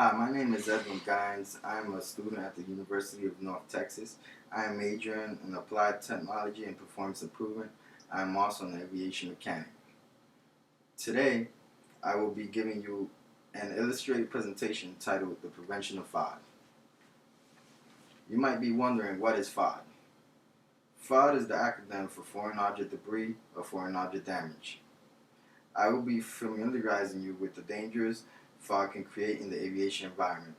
Hi, my name is Edwin Gines. I'm a student at the University of North Texas. I am majoring in applied technology and performance improvement. I'm also an aviation mechanic. Today, I will be giving you an illustrated presentation titled The Prevention of FOD. You might be wondering, what is FOD? FOD is the acronym for Foreign Object Debris or Foreign Object Damage. I will be familiarizing you with the dangers FOD can create in the aviation environment.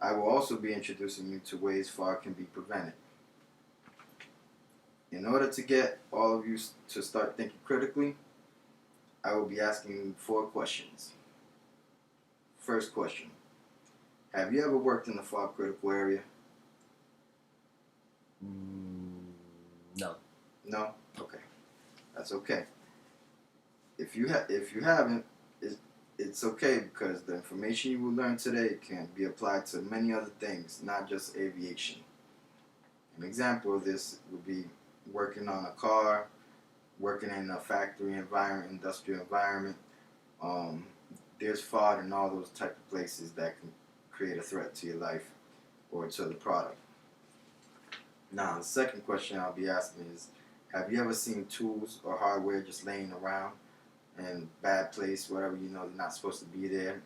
I will also be introducing you to ways FOD can be prevented. In order to get all of you to start thinking critically, I will be asking you 4 questions. First question: have you ever worked in the FOD critical area? No. No? Okay. That's okay. If you haven't, it's okay, because the information you will learn today can be applied to many other things, not just aviation. An example of this would be working on a car, working in a factory environment, industrial environment. There's FOD in all those type of places that can create a threat to your life or to the product. Now, the second question I'll be asking is, have you ever seen tools or hardware just laying around in bad place, whatever, they're not supposed to be there?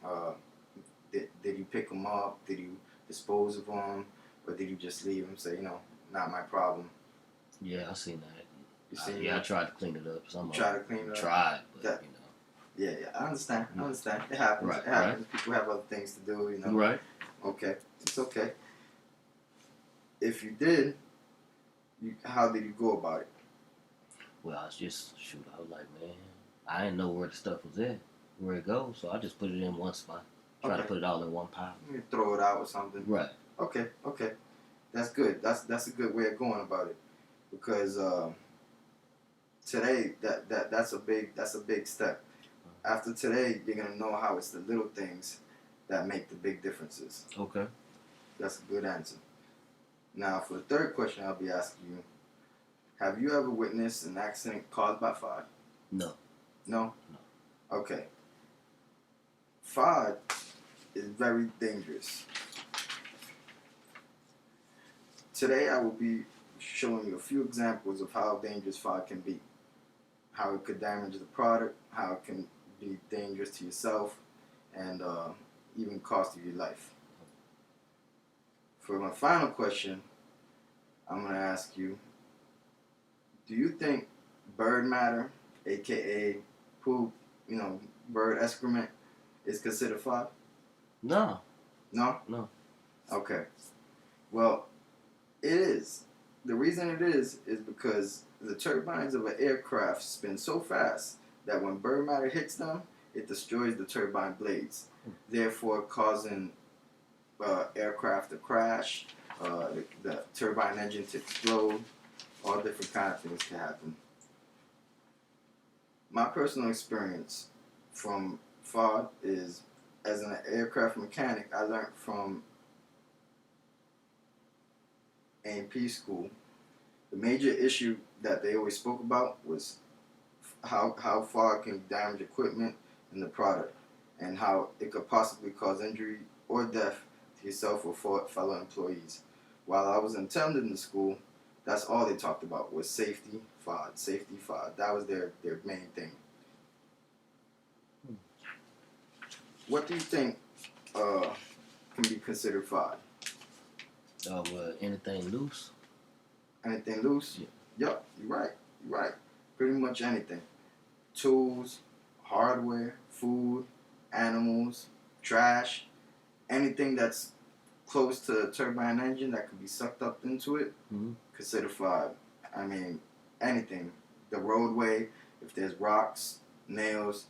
Did you pick them up? Did you dispose of them? Or did you just leave them, say, not my problem? Yeah, I seen that. You seen I that? tried to clean it up. Some Try to clean it up? Tried, but Yeah, I understand. It happens. Right, It happens. Right. People have other things to do, Right. Okay. It's okay. If you did, how did you go about it? Well, I was just, I was like, man, I didn't know where the stuff was at, where it goes, so I just put it in one spot. Try to put it all in one pile. You throw it out or something. Right. Okay. That's good. That's a good way of going about it, because today that's a big step. After today, you're gonna know how it's the little things that make the big differences. Okay. That's a good answer. Now, for the third question I'll be asking you, have you ever witnessed an accident caused by FOD? No. No? No. Okay. FOD is very dangerous. Today I will be showing you a few examples of how dangerous FOD can be, how it could damage the product, how it can be dangerous to yourself, and even cost you your life. For my final question, I'm going to ask you, do you think bird matter, aka poop, bird excrement, is considered FOD? No. No? No. Okay. Well, it is. The reason it is because the turbines of an aircraft spin so fast that when bird matter hits them, it destroys the turbine blades, therefore causing aircraft to crash, the turbine engine to explode. All different kind of things can happen. My personal experience from FOD is, as an aircraft mechanic, I learned from A&P school. The major issue that they always spoke about was how FOD can damage equipment and the product, and how it could possibly cause injury or death to yourself or fellow employees. While I was attending the school, that's all they talked about was safety, FOD, safety, FOD. That was their main thing. What do you think can be considered FOD? Anything loose. Anything loose? Yeah. Yup, you're right. Pretty much anything. Tools, hardware, food, animals, trash, anything that's close to the turbine engine that could be sucked up into it, considered FOD. I mean, anything. The roadway, if there's rocks, nails,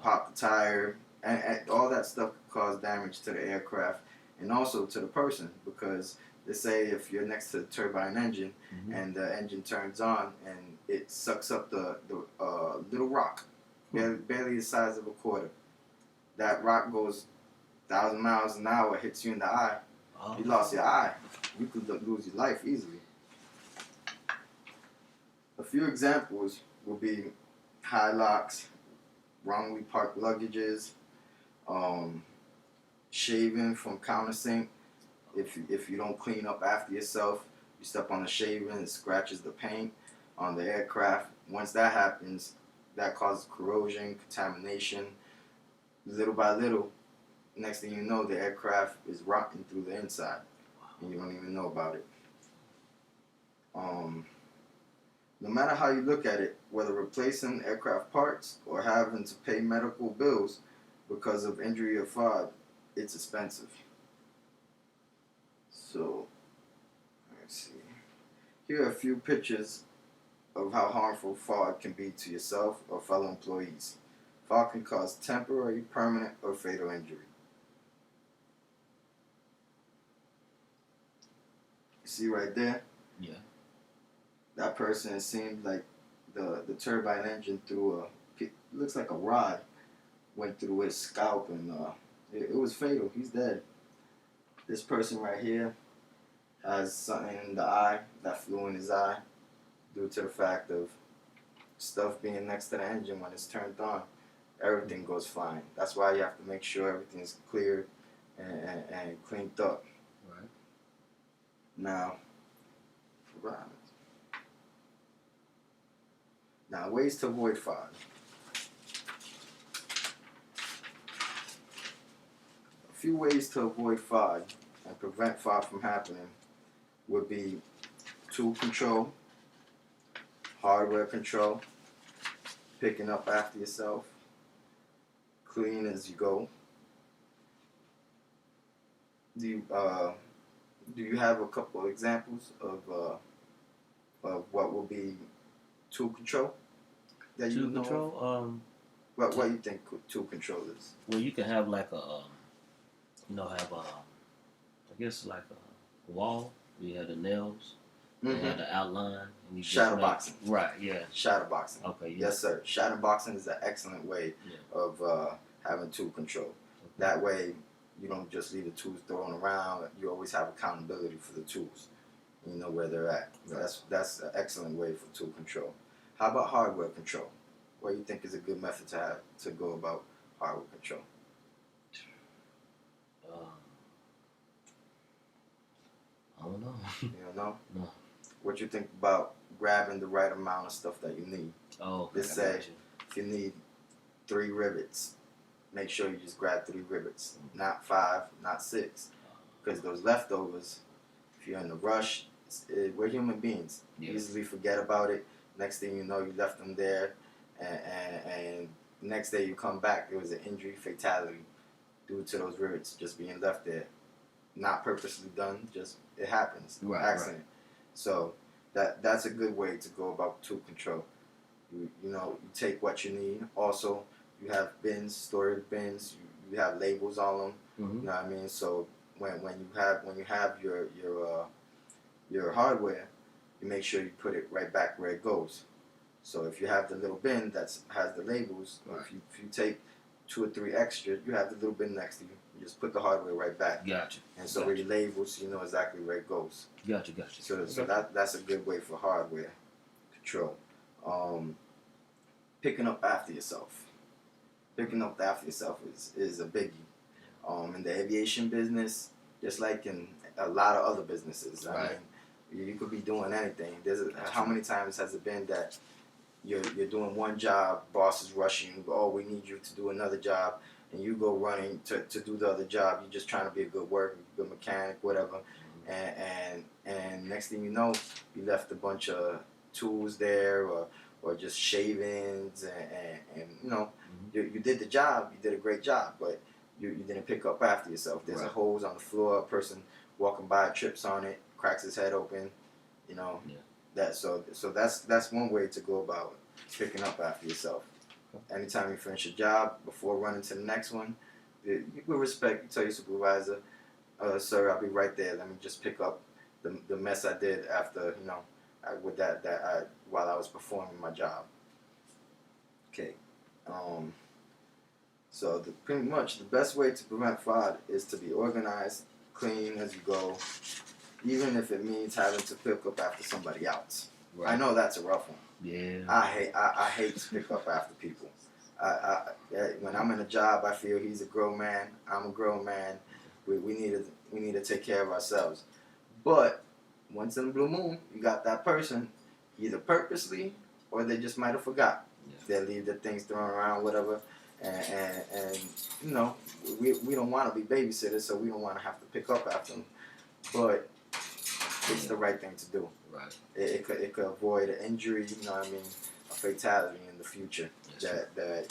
pop the tire, and all that stuff could cause damage to the aircraft and also to the person, because they say if you're next to the turbine engine and the engine turns on and it sucks up the little rock, barely the size of a quarter. That rock goes 1,000 miles an hour, hits you in the eye. You lost your eye. You could lose your life easily. A few examples will be high locks, wrongly parked luggages, shaving from countersink, if you don't clean up after yourself, you step on the shaving, it scratches the paint on the aircraft. Once that happens, that causes corrosion, contamination. Little by little, next thing you know, the aircraft is rotting through the inside, and you don't even know about it. No matter how you look at it, whether replacing aircraft parts or having to pay medical bills because of injury or fraud, it's expensive. So, let's see. Here are a few pictures of how harmful fraud can be to yourself or fellow employees. Fraud can cause temporary, permanent, or fatal injury. You see right there? Yeah. That person, it seemed like the turbine engine looks like a rod went through his scalp, and it was fatal. He's dead. This person right here has something in the eye that flew in his eye due to the fact of stuff being next to the engine when it's turned on. Everything goes flying. That's why you have to make sure everything's cleared and cleaned up. Right. Now, ways to avoid fraud. A few ways to avoid fraud and prevent fraud from happening would be tool control, hardware control, picking up after yourself, clean as you go. Do you have a couple of examples of what will be tool control that you Tool know control. of? What you think tool control is? Well, you can have like a, have I guess like a wall. You have the nails. You have the outline. And you Shadow boxing. Right. Yeah. Shadow boxing. Okay. Yeah. Yes, sir. Shadow boxing is an excellent way of having tool control. Okay. That way, you don't just leave the tools thrown around. You always have accountability for the tools. You know where they're at. Right. That's an excellent way for tool control. How about hardware control? What do you think is a good method to go about hardware control? I don't know. You don't know? No. What you think about grabbing the right amount of stuff that you need? Oh, okay. Let's say if you need 3 rivets, make sure you just grab 3 rivets, not 5, not 6, because those leftovers, if you're in a rush, we're human beings. Yeah. Easily forget about it. Next thing you know, you left them there, and next day you come back, there was an injury, fatality, due to those rivets just being left there. Not purposely done, just it happens. Right, accident. Right. So that's a good way to go about tool control. You take what you need. Also, you have bins, storage bins. You have labels on them. Mm-hmm. You know what I mean? So when you have your hardware, you make sure you put it right back where it goes. So if you have the little bin that has the labels, right. if you take 2 or 3 extra, you have the little bin next to you. You just put the hardware right back. Gotcha. And so with your labels, you know exactly where it goes. Gotcha. So that's a good way for hardware control. Picking up after yourself. Picking up after yourself is a biggie. In the aviation business, just like in a lot of other businesses. Right. I mean, you could be doing anything. How many times has it been that you're doing one job, boss is rushing you, oh, we need you to do another job, and you go running to do the other job. You're just trying to be a good worker, good mechanic, whatever. And next thing you know, you left a bunch of tools there or just shavings and you did the job, you did a great job, but you didn't pick up after yourself. There's a hose on the floor, a person walking by trips on it, cracks his head open, So that's one way to go about picking up after yourself. Anytime you finish a job, before running to the next one, with respect, you tell your supervisor, sir, I'll be right there. Let me just pick up the mess I did after, while I was performing my job. Okay. So pretty much the best way to prevent fraud is to be organized, clean as you go, even if it means having to pick up after somebody else. Right. I know that's a rough one. Yeah. I hate to pick up after people. When I'm in a job, I feel he's a grown man. I'm a grown man. We need to take care of ourselves. But once in a blue moon, you got that person, either purposely or they just might have forgot. Yeah. They leave their things thrown around, whatever, and you know, we don't want to be babysitters, so we don't want to have to pick up after them. But it's the right thing to do. Right. It could avoid an injury, you know what I mean, a fatality in the future Yes, that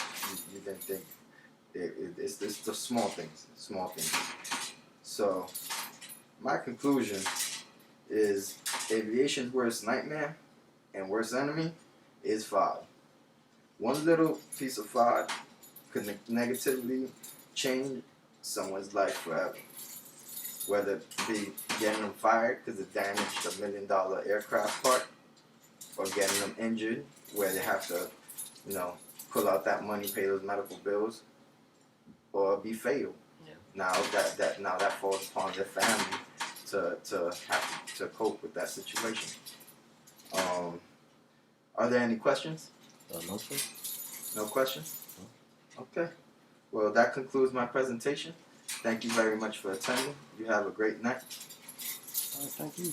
you didn't think. It's the small things, So my conclusion is aviation's worst nightmare and worst enemy is fog. One little piece of fog could negatively change someone's life forever. Whether it be getting them fired because it damaged $1 million aircraft part, or getting them injured where they have to, you know, pull out that money, pay those medical bills, or be fatal. Yeah. Now that falls upon their family to have to cope with that situation. Are there any questions? No, sir. No questions? Okay. Well, that concludes my presentation. Thank you very much for attending. You have a great night. All right, thank you.